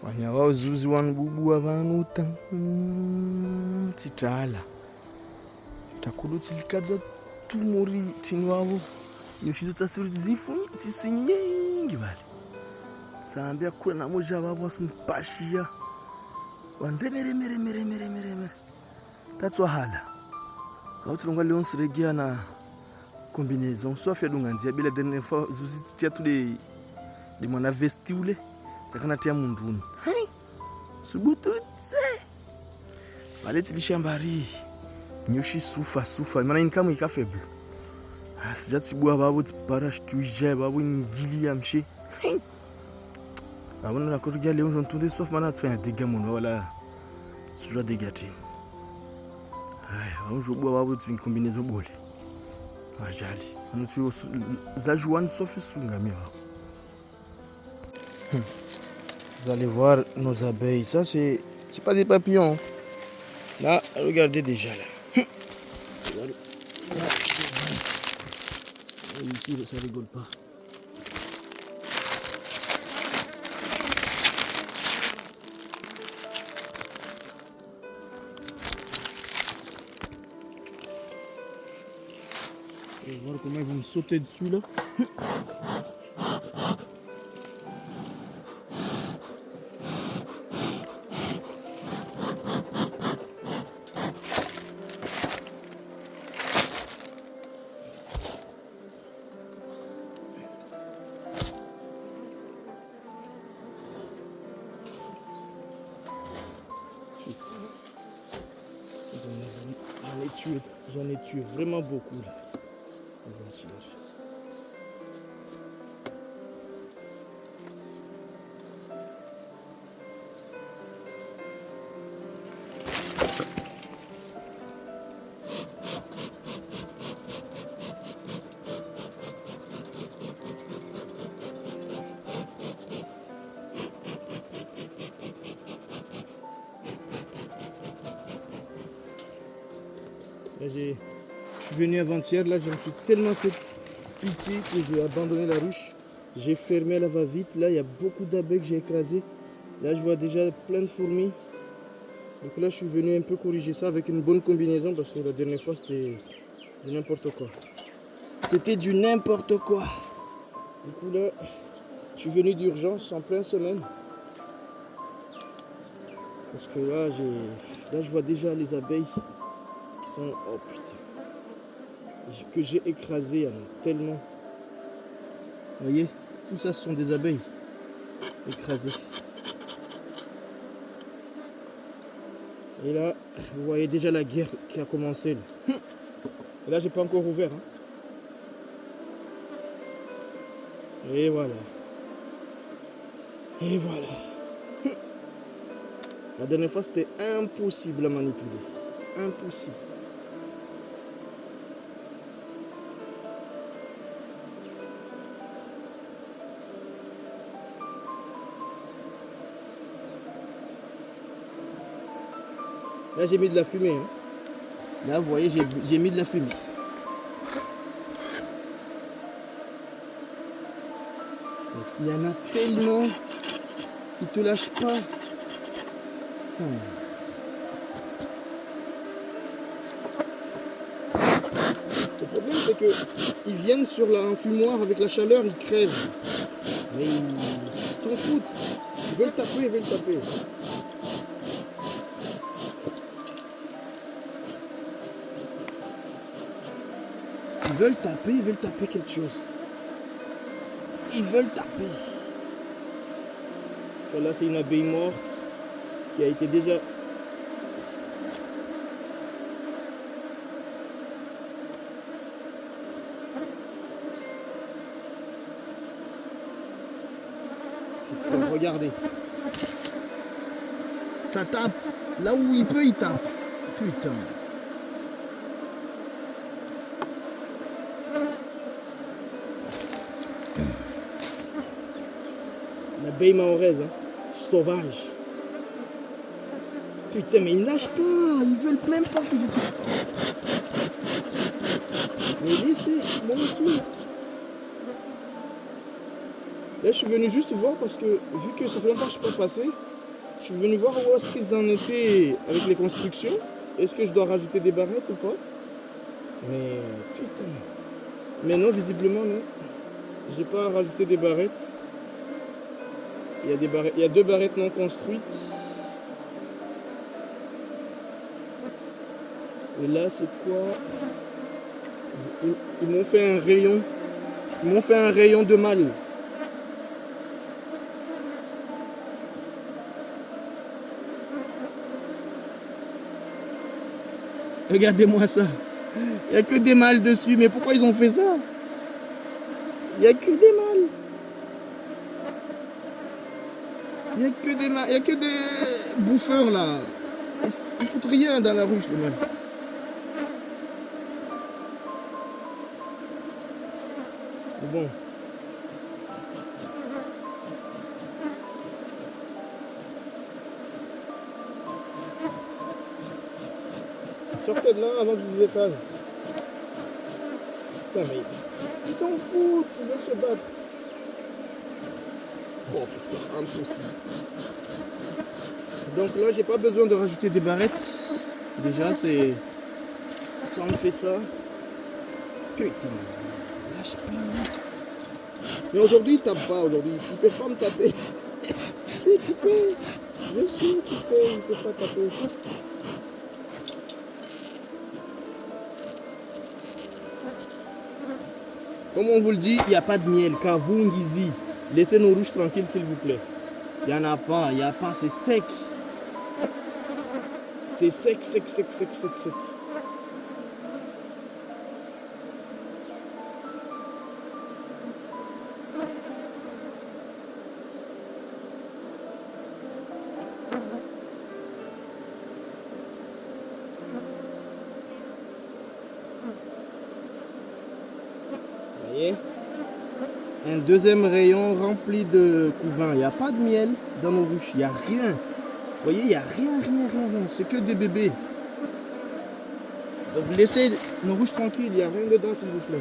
Wanyama uzuzi wanububua vanuta titrala takulu tilikadza tumuri tini wavo yoshizo tasuri zifu tisinyengi vale tsambia kula namoja vavo wasunipashia wanremeremeremeremeremere tatswahala vautilongwa leon siregia na combinaison soit fait dunganzia bila dernière fois zuzi tia tous les mwana vesti ule zakana tia munduni subututse vale tilishambari nyushi sufa mana inkamu ika faible sija tibua vavo tiparashtuija vavo ngili ya mshe avona la korugia leon jontunde sauf mana tsfanya dégâts mon wala suja dégâts tini vavo jobua vavo tspin combinaison bole majali anusio zajuan sauf sungamia vavo. Vous allez voir nos abeilles. Ça, c'est pas des papillons. Là, regardez déjà là. Là. Ici, ça rigole pas. Vous allez voir comment ils vont me sauter dessus là. J'en ai tué vraiment beaucoup là. Là, je suis venu avant-hier, là je me suis tellement fait piquer que j'ai abandonné la ruche. J'ai fermé à la va-vite, là il y a beaucoup d'abeilles que j'ai écrasées. Là je vois déjà plein de fourmis. Donc là je suis venu un peu corriger ça avec une bonne combinaison parce que la dernière fois c'était du n'importe quoi. C'était du n'importe quoi. Du coup là, je suis venu d'urgence en pleine semaine. Parce que là je vois déjà les abeilles. Oh putain, que j'ai écrasé alors, tellement. Vous voyez, tout ça ce sont des abeilles écrasées. Et là, vous voyez déjà la guerre qui a commencé. Là, et là j'ai pas encore ouvert. Hein. Et voilà. Et voilà. La dernière fois, c'était impossible à manipuler. Impossible. Là j'ai mis de la fumée. Hein. Là vous voyez j'ai mis de la fumée. Donc, il y en a tellement. Ils te lâchent pas. Le problème c'est que ils viennent sur l'enfumoir avec la chaleur, ils crèvent. Mais ils s'en foutent. Ils veulent taper, ils veulent taper. Ils veulent taper quelque chose. Ils veulent taper. Là, c'est une abeille morte qui a été déjà... Regardez. Ça tape. Là où il peut, il tape. Putain. L'abeille mahoraise, hein, sauvage. Putain, mais ils ne lâchent pas. Ils veulent même pas que je tue. Mais laissez, mon petit. Là, je suis venu juste voir parce que, vu que ça fait longtemps que je ne suis pas passé, je suis venu voir où est-ce qu'ils en étaient avec les constructions. Est-ce que je dois rajouter des barrettes ou pas? Mais putain. Mais non, visiblement, non. J'ai pas rajouté des barrettes. Il y a des barrettes, il y a 2 barrettes non construites. Et là, c'est quoi? Ils m'ont fait un rayon. Ils m'ont fait un rayon de malle. Regardez-moi ça. Il n'y a que des mâles dessus. Mais pourquoi ils ont fait ça? Il n'y a que des mâles. Il n'y a que des mâles. Il n'y a que des bouffeurs là. Ils foutent rien dans la ruche, les mâles. Bon. Sortez de là avant que je vous étale. Putain, mais ils s'en foutent, ils veulent se battre. Oh putain, impossible. Donc là, j'ai pas besoin de rajouter des barrettes. Déjà, c'est... Ça me fait ça. Putain, lâche pas. Mais aujourd'hui, ils tapent pas. Aujourd'hui, ils peuvent pas me taper. Je suis occupé. Je suis occupé, ils peuvent pas taper. Comme on vous le dit, il n'y a pas de miel. Kavungizi. Laissez nos ruches tranquilles, s'il vous plaît. Il n'y en a pas, il n'y a pas, c'est sec. C'est sec, sec, sec, sec, sec, sec. Vous voyez? Un deuxième rayon rempli de couvains. Il n'y a pas de miel dans nos ruches, il n'y a rien. Vous voyez, il n'y a rien, rien, rien, rien. C'est que des bébés. Donc laissez nos ruches tranquilles, il n'y a rien dedans, s'il vous plaît.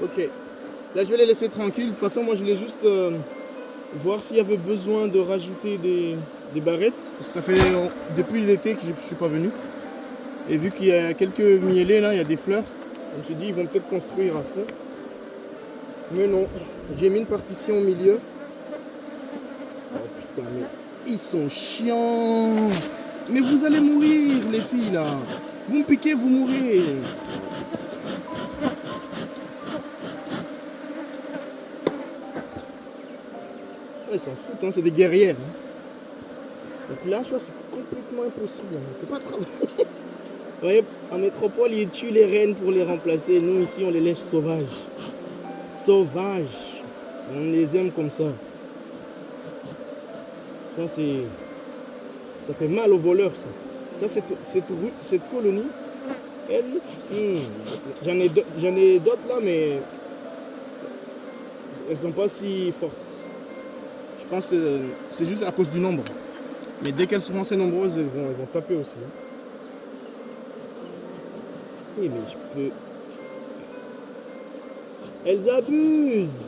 Ok. Là, je vais les laisser tranquilles. De toute façon, moi, je voulais juste voir s'il y avait besoin de rajouter des barrettes. Parce que ça fait depuis l'été que je ne suis pas venu. Et vu qu'il y a quelques mielés, là, il y a des fleurs. Je me suis dit, ils vont peut-être construire à fond. Mais non. J'ai mis une partition au milieu. Oh putain, mais ils sont chiants. Mais vous allez mourir, les filles, là. Vous me piquez, vous mourrez. Ils s'en foutent, hein, c'est des guerrières. Hein. Donc là, je vois, c'est complètement impossible. On ne peut pas travailler. Vous voyez, en métropole, ils tuent les rennes pour les remplacer. Nous, ici, on les laisse sauvages. Sauvages. On les aime comme ça. Ça, c'est... Ça fait mal aux voleurs, ça. Ça, cette colonie, elle... J'en ai d'autres là, mais... Elles sont pas si fortes. Je pense que c'est juste à cause du nombre. Mais dès qu'elles seront assez nombreuses, elles vont taper aussi. Hein. Oui, mais je peux... Elles abusent.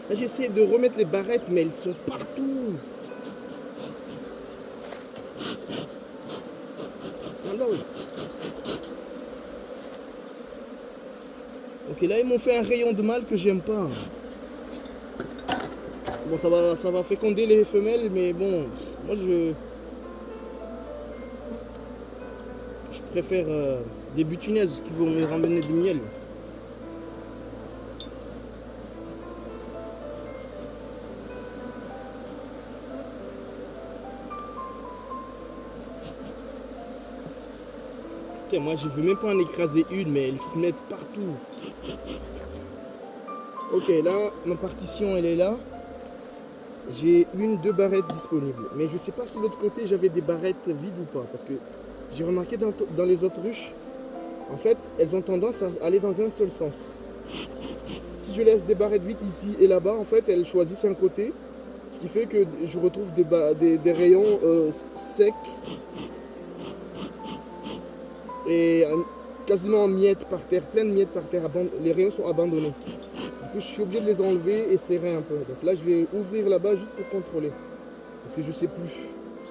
Là, j'essaie de remettre les barrettes, mais elles sont partout. Voilà. Ok, là, ils m'ont fait un rayon de mâle que j'aime pas. Bon, ça va féconder les femelles, mais bon, moi, je préfère des butinaises qui vont me ramener du miel. Tiens, moi je veux même pas en écraser une, mais elles se mettent partout. Ok, là, ma partition elle est là. J'ai deux barrettes disponibles. Mais je sais pas si de l'autre côté j'avais des barrettes vides ou pas. Parce que j'ai remarqué dans les autres ruches, en fait, elles ont tendance à aller dans un seul sens. Si je laisse des barrettes vides ici et là-bas, en fait, elles choisissent un côté. Ce qui fait que je retrouve des rayons secs et quasiment en miettes par terre, plein de miettes par terre. Les rayons sont abandonnés. Du coup, je suis obligé de les enlever et serrer un peu. Donc là, je vais ouvrir là-bas juste pour contrôler. Parce que je sais plus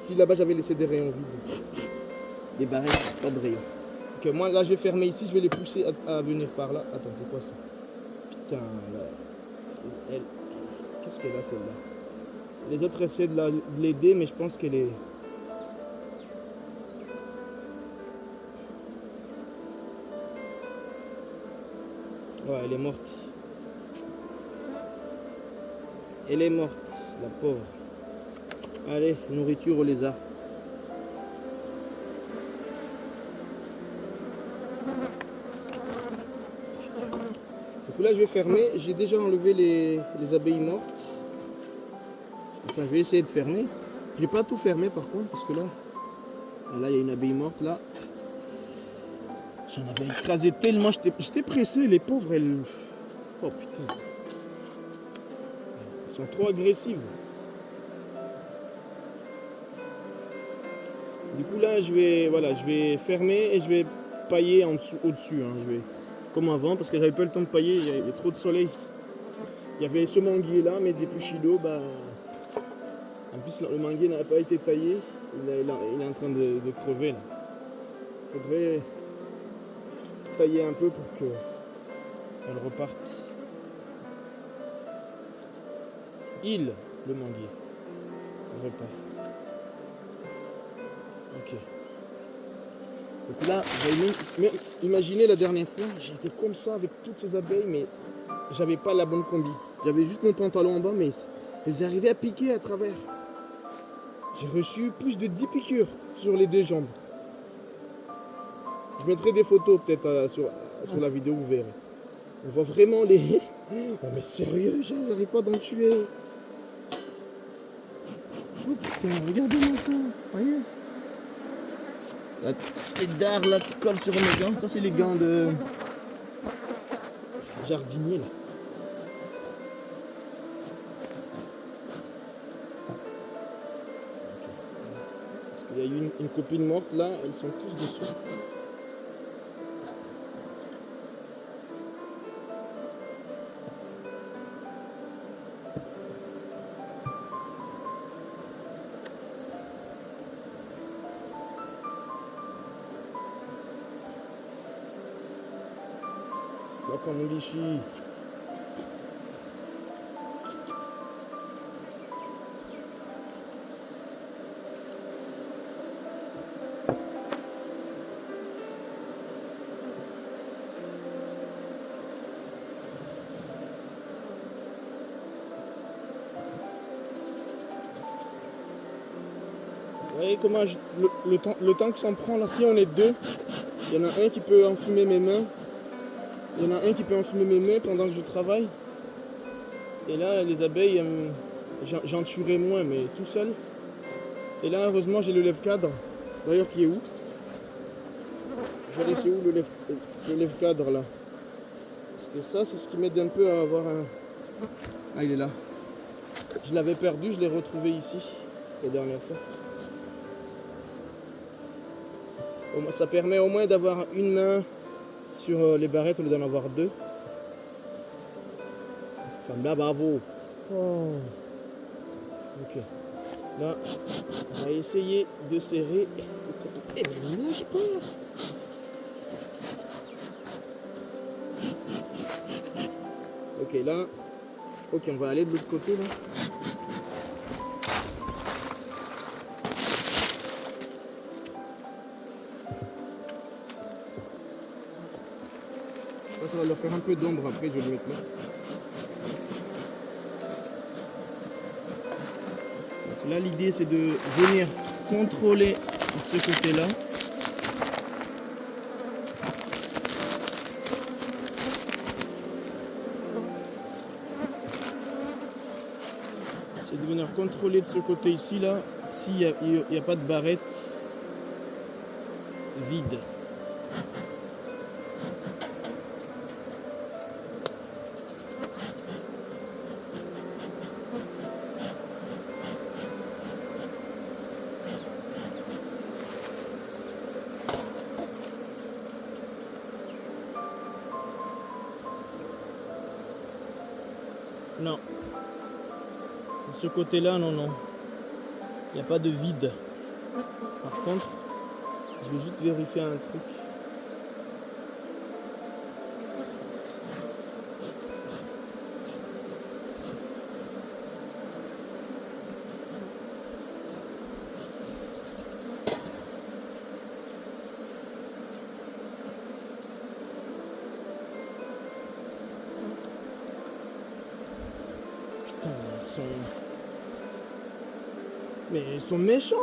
si là-bas j'avais laissé des rayons vides. Des barrettes, pas de rayons. Ok, moi là, je vais fermer ici, je vais les pousser à venir par là. Attends, c'est quoi ça? Putain, là. Qu'est-ce qu'elle a celle-là? Les autres essaient de l'aider, mais je pense qu'elle est... Ouais, elle est morte. Elle est morte, la pauvre. Allez, nourriture aux lézards. Du coup là, je vais fermer. J'ai déjà enlevé les abeilles mortes. Enfin, je vais essayer de fermer. Je vais pas tout fermer par contre, parce que là, là, il y a une abeille morte là. J'en avais écrasé tellement, j'étais pressé, les pauvres, elles... Oh putain. Elles sont trop agressives. Du coup là, je vais fermer et je vais pailler au-dessus. Hein. Je vais, comme avant, parce que j'avais pas le temps de pailler, il y avait trop de soleil. Il y avait ce manguier là, mais des d'eau, bah... En plus, le manguier n'a pas été taillé, il est en train de crever là. Il faudrait tailler un peu pour qu'elle reparte. Le manguier. Elle repart. Ok. Donc là, imaginez la dernière fois, j'étais comme ça avec toutes ces abeilles, mais j'avais pas la bonne combi. J'avais juste mon pantalon en bas, mais elles arrivaient à piquer à travers. J'ai reçu plus de 10 piqûres sur les deux jambes. Je mettrai des photos peut-être sur la vidéo, vous verrez. On voit vraiment les... Oh mais sérieux, j'arrive pas d'en tuer. Oh putain, regardez-moi ça. Voyez. Les dards là qui collent sur mes gants. Ça c'est les gants de jardinier là. Parce qu'il y a eu une copine morte là, elles sont tous dessus. Là comme mon bichi. Vous voyez comment le temps que ça me prend là, si on est deux, il y en a un qui peut enfumer mes mains. Il y en a un qui peut enfumer mes mains pendant que je travaille. Et là, les abeilles, j'en tuerai moins, mais tout seul. Et là, heureusement, j'ai le lève-cadre. D'ailleurs, qui est où? Je vais laisser où le lève-cadre là? Parce que ça, c'est ce qui m'aide un peu à avoir un... Ah, il est là. Je l'avais perdu, je l'ai retrouvé ici, la dernière fois. Ça permet au moins d'avoir une main sur les barrettes au lieu d'en avoir deux. Comme là, bravo. Oh. Ok. Là, on va essayer de serrer. Eh mais lâche pas. Ok, là. Ok, on va aller de l'autre côté là. Ça va leur faire un peu d'ombre après, je vais le mettre là. Donc là, l'idée c'est de venir contrôler ce côté-là. venir contrôler de ce côté ici là, s'il n'y a pas de barrette vide. Non. De ce côté-là, non, non. Il n'y a pas de vide. Par contre, je vais juste vérifier un truc. Putain, mais elles sont méchantes.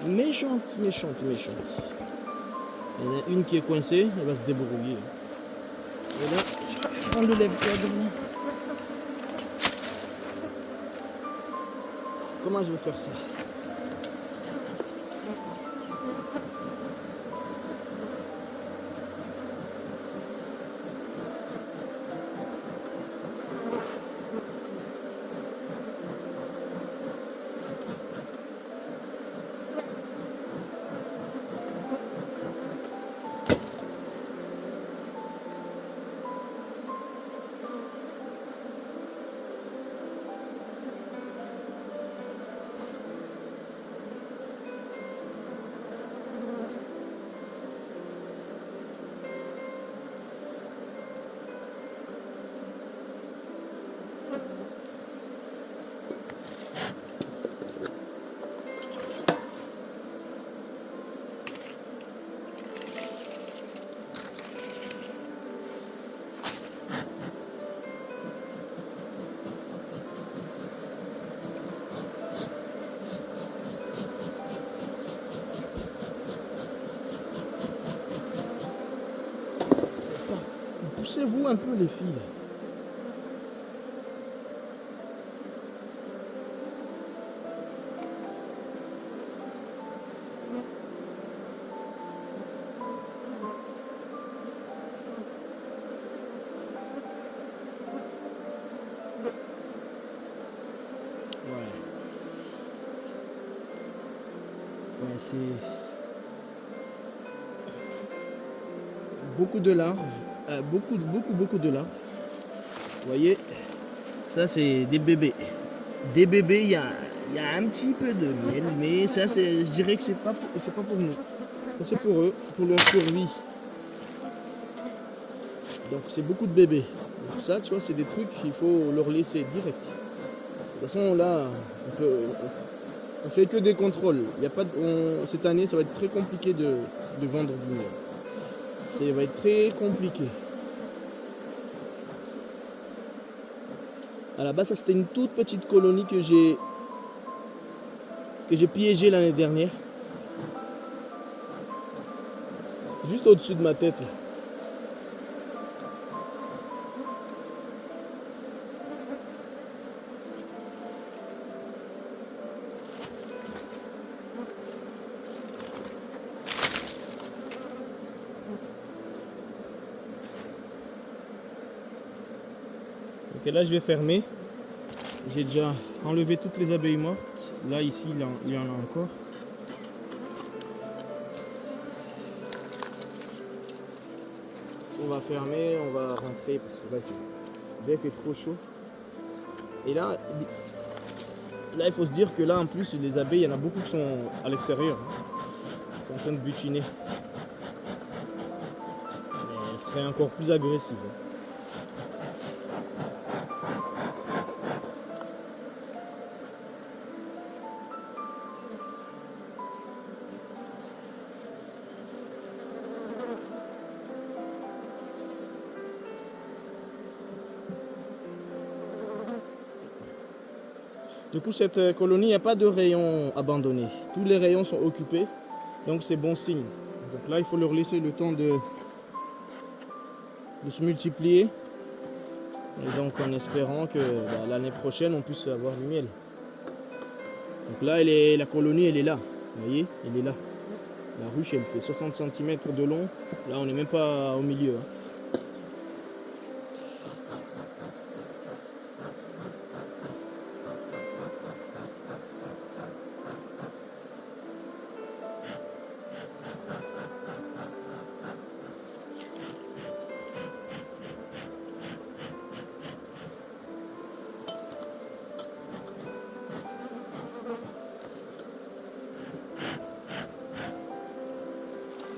Méchante. Il y en a une qui est coincée, elle va se débrouiller. Et là, je vais prendre le lève-cadre. Comment je vais faire ça? Poussez-vous un peu les filles. Ouais, c'est beaucoup de larves. Beaucoup de larves. Vous voyez, ça c'est des bébés. Des bébés, il y a un petit peu de miel, mais ça, je dirais que c'est pas pour nous. C'est pour eux, pour leur survie. Donc c'est beaucoup de bébés. Donc ça, tu vois, c'est des trucs qu'il faut leur laisser direct. De toute façon, là, on fait que des contrôles. Il y a pas cette année, ça va être très compliqué de vendre du miel. Ça va être très compliqué. À la base, ça c'était une toute petite colonie que j'ai piégée l'année dernière. Juste au-dessus de ma tête. Ok, là je vais fermer. J'ai déjà enlevé toutes les abeilles mortes. Là, ici, il y en a encore. On va fermer, on va rentrer parce que il fait trop chaud. Et là, il faut se dire que là, en plus, les abeilles, il y en a beaucoup qui sont à l'extérieur. Ils sont en train de butiner. Mais elles seraient encore plus agressives. Du coup, cette colonie, il n'y a pas de rayons abandonnés. Tous les rayons sont occupés, donc c'est bon signe. Donc là, il faut leur laisser le temps de de se multiplier. Et donc en espérant que l'année prochaine on puisse avoir du miel. Donc là la colonie elle est là. Vous voyez, elle est là. La ruche elle fait 60 cm de long. Là on n'est même pas au milieu. Hein.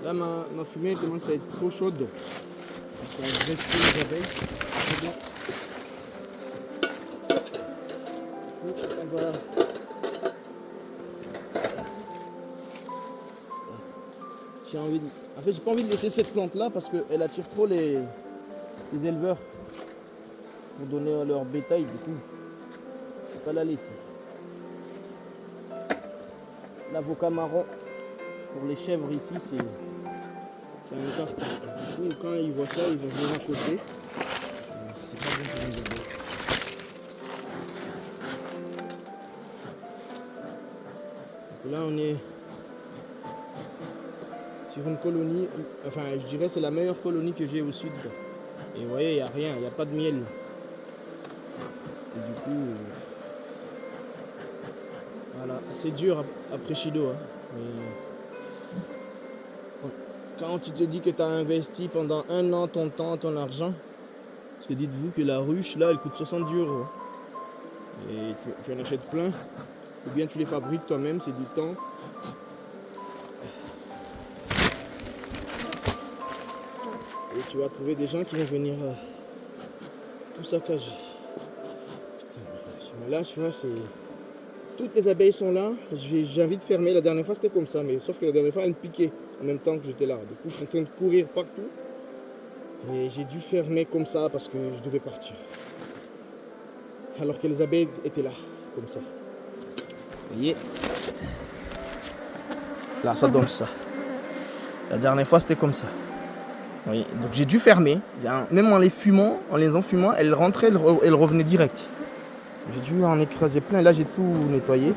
Là, ma fumée commence à être trop chaude. Ça graisse les abeilles. Voilà. En fait, j'ai pas envie de laisser cette plante là parce qu'elle attire trop les éleveurs pour donner leur bétail. Du coup, je vais pas la laisser. L'avocat marron pour les chèvres ici, c'est un carton. Du coup, quand ils voient ça, ils vont venir à côté. C'est pas bon pour les abeilles. Donc là, on est sur une colonie, enfin, je dirais c'est la meilleure colonie que j'ai au sud. Et vous voyez, il n'y a rien, il n'y a pas de miel. Et du coup, voilà, c'est dur après Chido. Hein. Mais quand tu te dis que tu as investi pendant 1 an ton temps, ton argent, parce que dites-vous que la ruche là elle coûte 70 €. Et tu en achètes plein, ou bien tu les fabriques toi-même, c'est du temps. Et tu vas trouver des gens qui vont venir tout saccager. Là, tu vois, toutes les abeilles sont là. J'ai envie de fermer. La dernière fois, c'était comme ça. Mais sauf que la dernière fois, elles me piquaient en même temps que j'étais là. Du coup, je suis en train de courir partout. Et j'ai dû fermer comme ça parce que je devais partir. Alors que les abeilles étaient là, comme ça. Vous voyez? Là, ça donne ça. La dernière fois, c'était comme ça. Vous voyez? Donc j'ai dû fermer. Même en les fumant, elles rentraient, elles revenaient direct. J'ai dû en écraser plein. Là, j'ai tout nettoyé.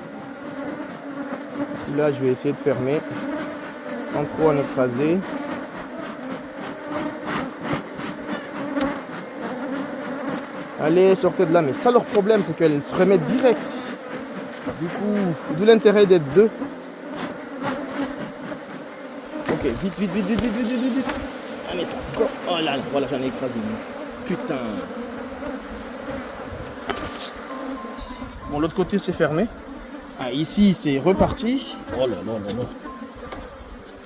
Là, je vais essayer de fermer sans trop en écraser. Allez, sortez de là. Mais ça, leur problème, c'est qu'elles se remettent direct. Du coup, d'où l'intérêt d'être deux. Ok, vite. Allez, ça. Oh là, voilà, j'en ai écrasé. Putain. Bon, l'autre côté, c'est fermé. Ah, ici, c'est reparti. Oh là.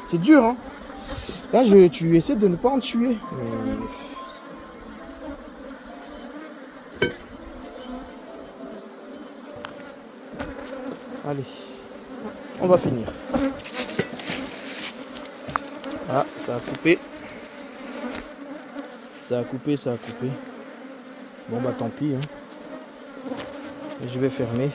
C'est dur, hein. Là, tu essaies de ne pas en tuer. Mais... Allez, on va finir. Ah, ça a coupé. Ça a coupé. Bon, bah tant pis. Hein. Je vais fermer.